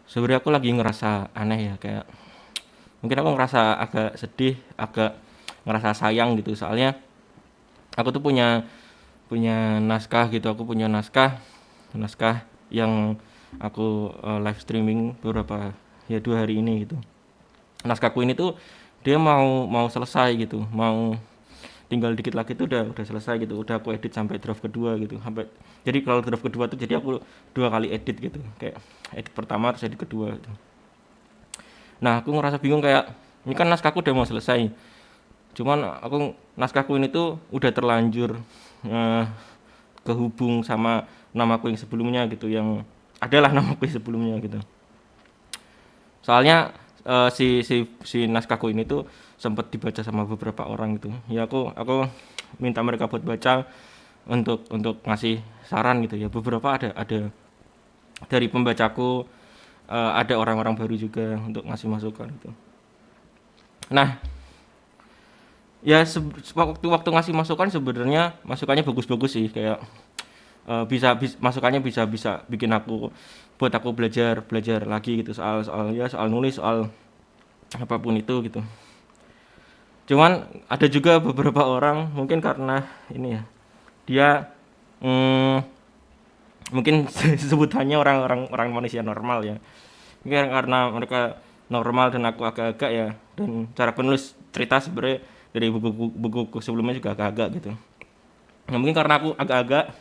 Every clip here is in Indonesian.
Sebenarnya aku lagi ngerasa aneh ya, kayak mungkin aku ngerasa agak sedih, agak ngerasa sayang gitu. Soalnya aku tuh punya punya naskah gitu, aku punya naskah naskah yang aku live streaming beberapa ya 2 hari ini gitu. Naskahku ini tuh dia mau mau selesai gitu, mau tinggal dikit lagi tuh udah selesai gitu, udah aku edit sampai draft kedua gitu, sampai jadi kalau draft kedua tuh jadi aku 2 kali edit gitu, kayak edit pertama terus edit kedua gitu. Nah aku ngerasa bingung kayak ini kan naskahku udah mau selesai, cuman naskahku ini tuh udah terlanjur eh, kehubung sama namaku yang sebelumnya gitu, yang adalah namaku yang sebelumnya gitu. Soalnya si naskahku ini tuh sempat dibaca sama beberapa orang gitu. Ya aku minta mereka buat baca untuk ngasih saran gitu ya. Beberapa ada dari pembacaku, ada orang-orang baru juga untuk ngasih masukan gitu. Nah, ya waktu ngasih masukan sebenarnya masukannya bagus-bagus sih, kayak masukannya bisa bisa bikin aku buat aku belajar belajar lagi gitu, soal soal ya soal nulis, soal apapun itu gitu. Cuman ada juga beberapa orang mungkin karena ini ya, dia mm, mungkin sebutannya orang manusia normal ya. Mungkin karena mereka normal dan aku agak-agak ya, dan cara penulis cerita sebenarnya dari buku sebelumnya juga agak-agak gitu. Nah, mungkin karena aku agak-agak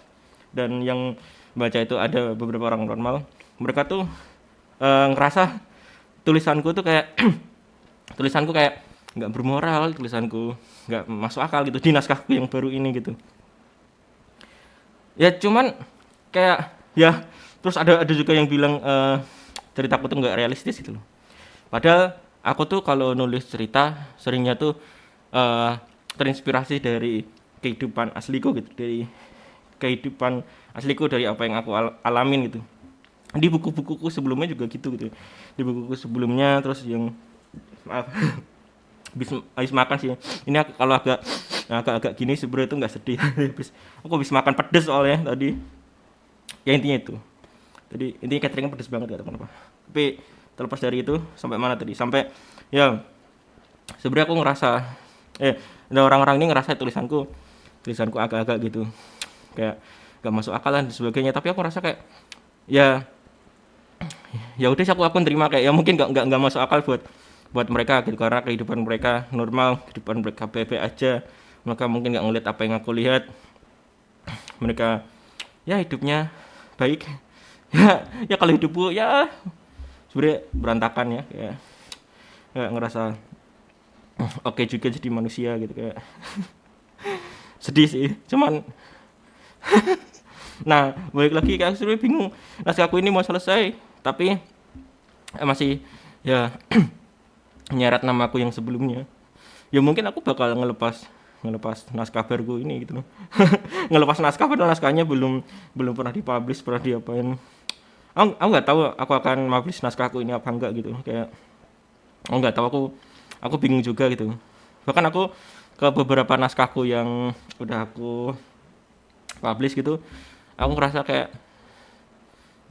dan yang baca itu ada beberapa orang normal, mereka tuh ngerasa tulisanku tuh kayak tulisanku kayak nggak bermoral, tulisanku nggak masuk akal gitu di naskahku yang baru ini gitu. Ya cuman kayak ya, terus ada juga yang bilang ceritaku tuh nggak realistis gitu loh. Padahal aku tuh kalau nulis cerita seringnya tuh eh, terinspirasi dari kehidupan asliku gitu, dari kehidupan asliku, dari apa yang aku alamin gitu. Di buku-bukuku sebelumnya juga gitu gitu. Di bukuku sebelumnya, terus yang maaf, habis makan sih. Ini kalau agak gini sebenarnya itu nggak sedih. Aku habis makan pedes soalnya tadi. Ya intinya itu. Jadi intinya cateringnya pedes banget gak teman-teman. Tapi terlepas dari itu sampai mana tadi? Sampai ya sebenarnya aku ngerasa ada orang-orang ini ngerasa tulisanku agak-agak gitu, kayak gak masuk akal dan sebagainya. Tapi aku ngerasa kayak ya ya udah sih, aku terima, kayak ya mungkin nggak masuk akal buat buat mereka gitu, karena kehidupan mereka normal, kehidupan mereka bebe aja, mereka mungkin nggak ngeliat apa yang aku lihat. Mereka ya hidupnya baik. Ya ya kalau hidupku ya sebenarnya berantakan ya, kayak nggak ngerasa oke juga jadi manusia gitu, kayak sedih sih. Cuman nah balik lagi, kayak sebenarnya bingung, naskahku ini mau selesai tapi masih ya nyeret namaku yang sebelumnya. Ya mungkin aku bakal ngelepas ngelepas naskah baru ini gitu loh. Ngelepas naskah padahal naskahnya belum belum pernah dipublish, pernah diapain. Aku nggak tahu aku akan publish naskahku ini apa enggak gitu, kayak aku nggak tahu, aku bingung juga gitu. Bahkan aku ke beberapa naskahku yang udah aku publish gitu, aku ngerasa kayak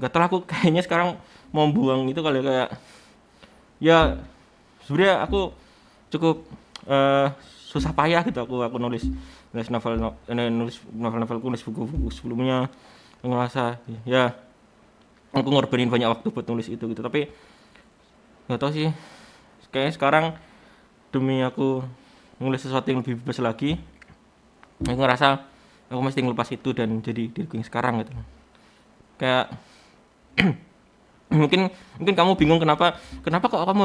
nggak tahu, aku kayaknya sekarang mau buang itu kali, kayak ya sebenarnya aku cukup eh, susah payah gitu, aku nulis nulis novel-novelku, nulis buku-buku sebelumnya. Aku ngerasa ya aku ngorbanin banyak waktu buat nulis itu gitu, tapi nggak tahu sih, kayaknya sekarang demi aku nulis sesuatu yang lebih bebas lagi, aku ngerasa aku mesti ngelepas itu dan jadi diriku yang sekarang gitu. Kayak mungkin mungkin kamu bingung kenapa kenapa kok kamu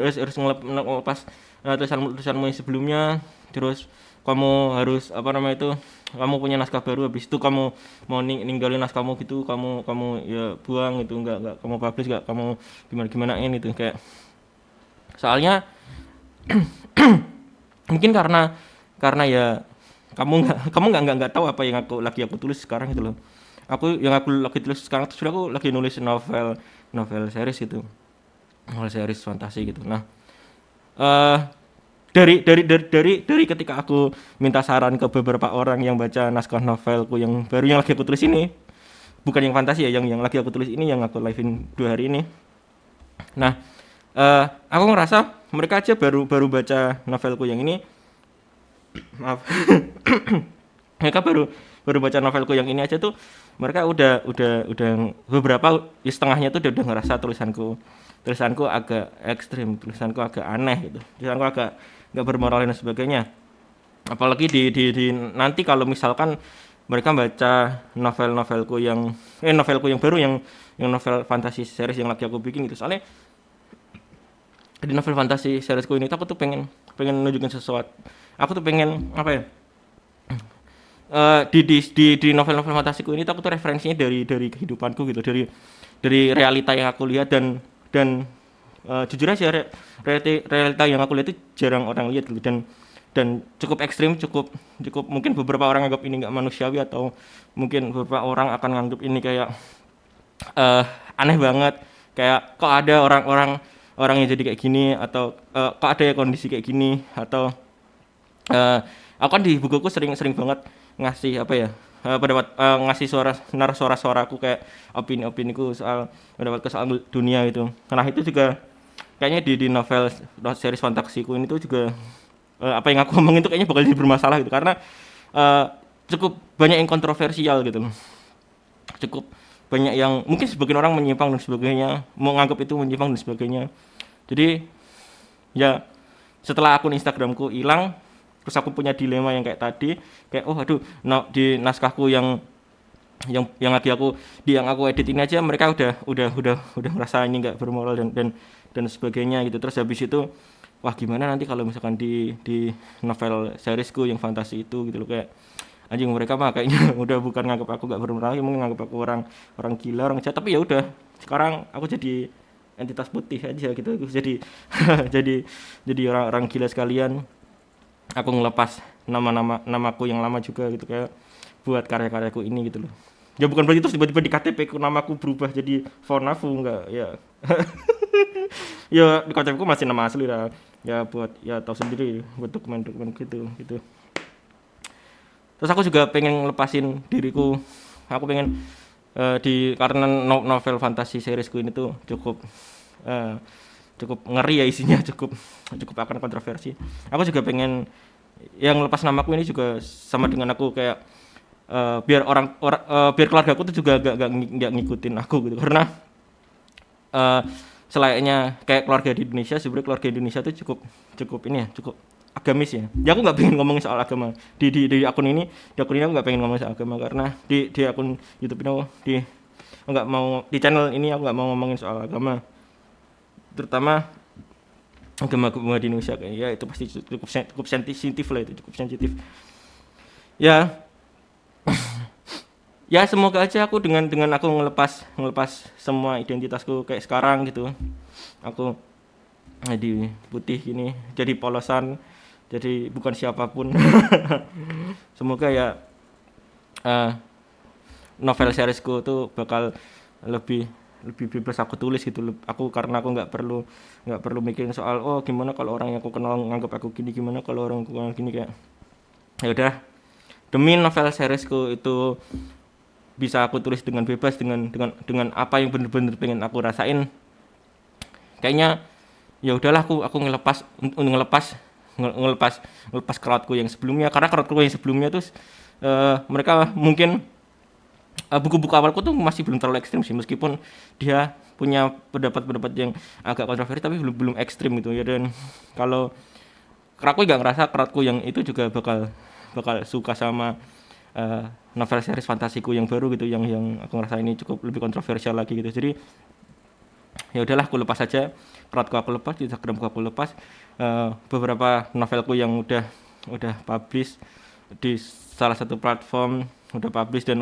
harus ngelepas tulisanmu yang sebelumnya, terus kamu harus apa namanya itu, kamu punya naskah baru, habis itu kamu mau ninggalin naskahmu gitu, kamu kamu ya buang itu, nggak kamu publish, nggak kamu gimana gimanain itu, kayak soalnya mungkin karena ya kamu nggak tahu apa yang aku tulis sekarang gitu loh. Aku lagi tulis sekarang tuh, sudah aku lagi nulis novel novel series gitu, novel series fantasi gitu. Nah, eh dari ketika aku minta saran ke beberapa orang yang baca naskah novelku yang baru yang lagi aku tulis ini, bukan yang fantasi ya, yang lagi aku tulis ini, yang aku live-in 2 hari ini. Nah, aku ngerasa mereka aja baru baru baca novelku yang ini, maaf, mereka baru baru baca novelku yang ini aja tuh mereka udah beberapa ya setengahnya tuh udah ngerasa tulisanku agak ekstrim, tulisanku agak aneh gitu, tulisanku agak nggak bermoral dan sebagainya. Apalagi di nanti kalau misalkan mereka baca novelku yang baru yang novel fantasi series yang lagi aku bikin gitu. Soalnya di novel fantasi seriesku ini tuh aku tuh pengen pengen nunjukin sesuatu. Aku tuh pengen apa ya? Di novel-novel fantasiku ini tuh aku tuh referensinya dari kehidupanku gitu, dari realita yang aku lihat dan jujur aja realita yang aku lihat itu jarang orang lihat gitu dan cukup ekstrim, cukup cukup mungkin beberapa orang anggap ini nggak manusiawi atau mungkin beberapa orang akan nganggap ini kayak eh aneh banget, kayak kok ada orang yang jadi kayak gini atau kok ada ya kondisi kayak gini atau aku kan di bukuku sering banget ngasih apa ya pendapat ngasih suara-suaraku kayak opini-opiniku soal pendapatku soal dunia itu. Nah itu juga kayaknya di novel series fantasiku ini tuh juga apa yang aku ngomongin itu kayaknya bakal jadi bermasalah gitu karena eh, cukup banyak yang kontroversial gitu loh, cukup banyak yang mungkin sebagian orang menyimpang dan sebagainya, mau nganggap itu menyimpang dan sebagainya. Jadi ya setelah akun Instagramku hilang terus aku punya dilema yang kayak tadi, kayak oh aduh no, di naskahku yang lagi aku yang aku edit ini aja mereka udah merasa ini nggak bermoral dan sebagainya gitu. Terus habis itu wah gimana nanti kalau misalkan di novel seriesku yang fantasi itu gitu loh, kayak anjing mereka mah kayaknya udah bukan nganggap aku nggak bermoral, mungkin nganggap aku orang orang gila orang jahat, tapi ya udah sekarang aku jadi entitas putih aja gitu, aku jadi jadi jadi orang-orang gila sekalian. Aku ngelepas namaku yang lama juga gitu kayak buat karya-karyaku ini gitu loh. Ya bukan berarti terus tiba-tiba di KTP ku namaku berubah jadi Fornafu enggak ya. Ya di KTP ku masih nama asli lah. Ya buat ya tahu sendiri buat dokumen-dokumen gitu gitu. Terus aku juga pengen lepasin diriku. Aku pengen karena novel fantasi seriesku ini tuh cukup eh, cukup ngeri ya isinya, cukup cukup akan kontroversi. Aku juga pengen yang lepas namaku ini juga sama dengan aku kayak biar keluarga aku tuh juga gak ngikutin aku gitu karena eh, selayaknya kayak keluarga di Indonesia, sebenarnya keluarga Indonesia tuh cukup cukup ini ya, cukup agamis ya. Ya aku nggak pengen ngomongin soal agama di akun ini aku nggak pengen ngomongin soal agama karena di akun YouTube ini aku nggak mau, di channel ini aku nggak mau ngomongin soal agama, terutama agama-agama di Indonesia kayak ya itu pasti cukup sensitif lah, itu cukup sensitif ya. Ya semoga aja aku dengan aku ngelepas ngelepas semua identitasku kayak sekarang gitu, aku jadi putih gini, jadi polosan, jadi bukan siapapun. Semoga ya eh, novel seriesku tuh bakal lebih lebih bebas aku tulis gitu. Aku karena aku nggak perlu mikirin soal oh gimana kalau orang yang aku kenal nganggap aku gini, gimana kalau orang aku kenal gini, kayak ya udah demi novel seriesku itu bisa aku tulis dengan bebas dengan apa yang bener-bener pengen aku rasain. Kayaknya ya udahlah aku ngelepas ngelepas ngelepas crowdku yang sebelumnya, karena crowdku yang sebelumnya tuh mereka mungkin buku-buku awalku tuh masih belum terlalu ekstrim sih, meskipun dia punya pendapat-pendapat yang agak kontroversi tapi belum belum ekstrim gitu ya. Dan kalau aku nggak ngerasa crowdku yang itu juga bakal bakal suka sama novel series fantasiku yang baru gitu, yang aku ngerasa ini cukup lebih kontroversial lagi gitu. Jadi ya udahlah aku lepas saja, crowdku aku lepas, di Instagramku aku lepas, beberapa novelku yang udah publish di salah satu platform udah publish dan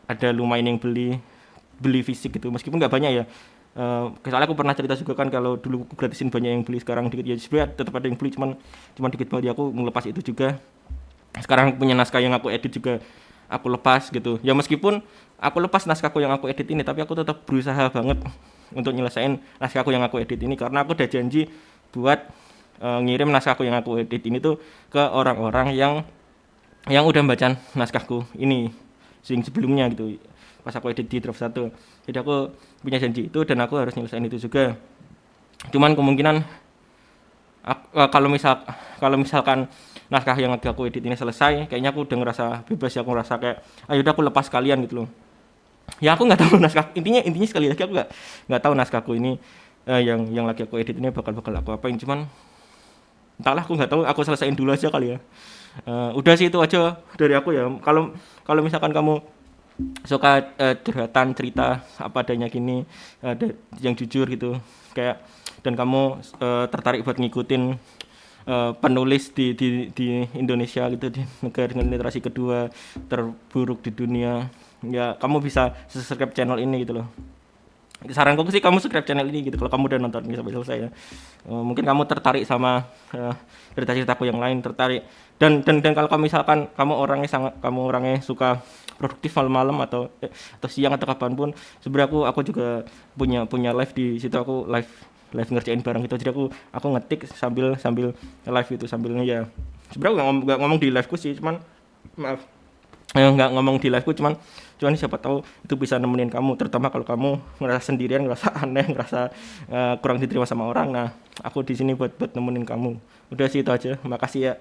ada lumayan yang beli beli fisik gitu, meskipun nggak banyak ya. Soalnya aku pernah cerita juga kan kalau dulu aku gratisin banyak yang beli, sekarang dikit ya sebenarnya tetap ada yang beli, cuman dikit banget ya. Aku ngelepas itu juga, sekarang punya naskah yang aku edit juga aku lepas gitu ya. Meskipun aku lepas naskahku yang aku edit ini tapi aku tetap berusaha banget untuk nyelesain naskahku yang aku edit ini, karena aku udah janji buat ngirim naskahku yang aku edit ini tuh ke orang-orang yang udah baca naskahku ini sing sebelumnya gitu, pas aku edit di draft 1. Jadi aku punya janji itu dan aku harus nyelesain itu juga. Cuman kemungkinan kalau misalkan naskah yang lagi aku edit ini selesai, kayaknya aku udah ngerasa bebas ya, aku ngerasa kayak ayo udah aku lepas kalian gitu loh. Ya aku nggak tahu naskah, intinya sekali lagi aku nggak tahu naskahku ini yang lagi aku edit ini bakal aku apain. Cuman entahlah, aku nggak tahu, aku selesaiin dulu aja kali ya. Udah sih itu aja dari aku ya. Kalau misalkan kamu suka curhatan cerita apa adanya gini, yang jujur gitu kayak, dan kamu tertarik buat ngikutin penulis di Indonesia gitu, di negara dengan literasi kedua terburuk di dunia, ya kamu bisa subscribe channel ini gitu loh. Saranku sih kamu subscribe channel ini gitu kalau kamu udah nonton ini sampai selesai ya. Mungkin kamu tertarik sama cerita-ceritaku yang lain, tertarik, dan kalau misalkan kamu orangnya suka produktif malam-malam atau siang atau kapanpun, sebenarnya aku juga punya live di situ, aku live ngerjain barang gitu. Jadi aku ngetik sambil live itu, sambilnya ya sebenarnya nggak ngomong di liveku sih, cuman maaf, nggak ngomong di liveku, cuman siapa tahu itu bisa nemenin kamu, terutama kalau kamu ngerasa sendirian, ngerasa aneh, ngerasa kurang diterima sama orang. Nah, aku di sini buat nemenin kamu. Udah sih itu aja, makasih ya.